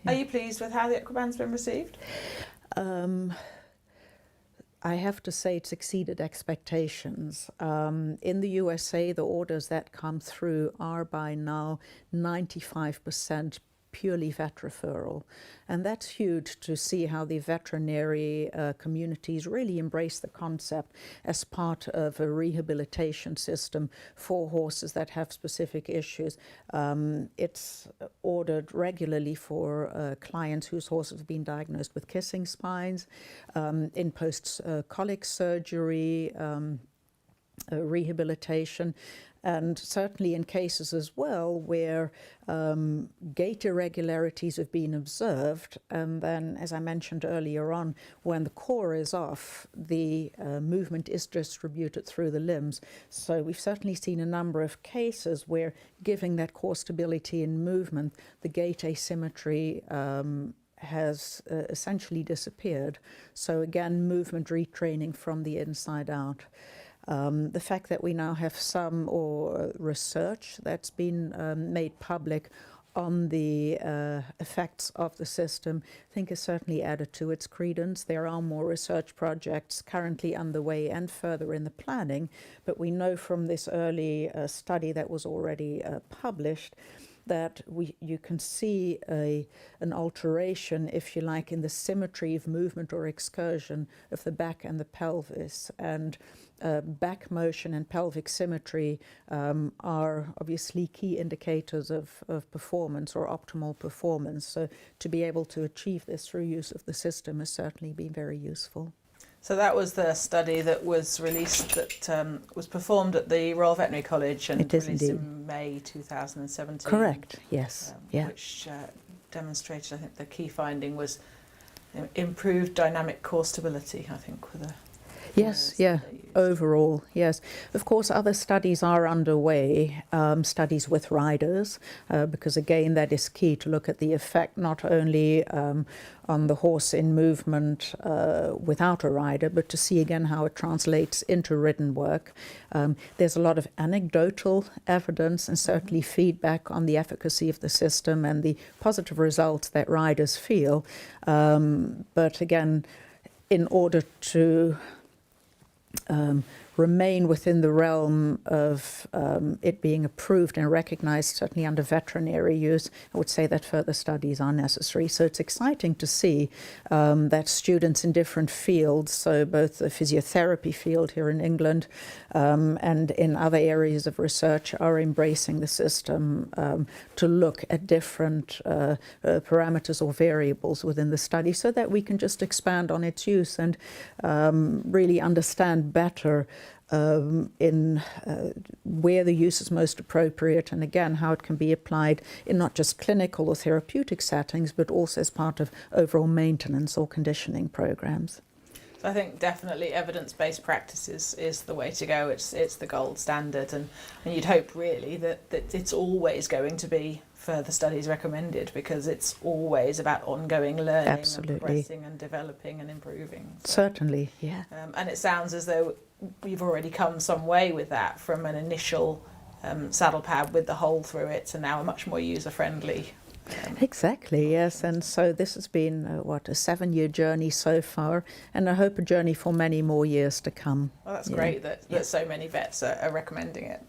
Are you pleased with how the Equiband's been received? I have to say it's exceeded expectations. In the USA, the orders that come through are by now 95% purely vet referral. And that's huge to see how the veterinary communities really embrace the concept as part of a rehabilitation system for horses that have specific issues. It's ordered regularly for clients whose horses have been diagnosed with kissing spines, in post-colic surgery, rehabilitation, and certainly in cases as well where gait irregularities have been observed, and then, as I mentioned earlier on, when the core is off, the movement is distributed through the limbs. So we've certainly seen a number of cases where, giving that core stability in movement, the gait asymmetry has essentially disappeared. So again, movement retraining from the inside out. The fact that we now have some research that's been made public on the effects of the system, I think has certainly added to its credence. There are more research projects currently underway and further in the planning, but we know from this early study that was already published that you can see an alteration, if you like, in the symmetry of movement or excursion of the back and the pelvis. And back motion and pelvic symmetry are obviously key indicators of performance or optimal performance. So to be able to achieve this through use of the system has certainly been very useful. So that was the study that was released, that was performed at the Royal Veterinary College and released indeed in May 2017. Correct, yes. Which demonstrated, I think the key finding was improved dynamic core stability, I think, with a yes, overall, yes. Of course, other studies are underway, studies with riders, because again, that is key to look at the effect not only on the horse in movement without a rider, but to see again how it translates into ridden work. There's a lot of anecdotal evidence and certainly feedback on the efficacy of the system and the positive results that riders feel. But again, in order to remain within the realm of it being approved and recognised, certainly under veterinary use, I would say that further studies are necessary. So it's exciting to see that students in different fields, so both the physiotherapy field here in England and in other areas of research, are embracing the system to look at different parameters or variables within the study so that we can just expand on its use and really understand better in where the use is most appropriate, and again how it can be applied in not just clinical or therapeutic settings but also as part of overall maintenance or conditioning programs. So I think definitely evidence-based practice is the way to go. It's the gold standard, and you'd hope really that it's always going to be further studies recommended, because it's always about ongoing learning. Absolutely. And progressing and developing and improving. So, certainly, yeah. And it sounds as though you've already come some way with that, from an initial saddle pad with the hole through it to now a much more user-friendly. Exactly, yes. And so this has been, a 7-year journey so far, and I hope a journey for many more years to come. Well, that's great that so many vets are recommending it.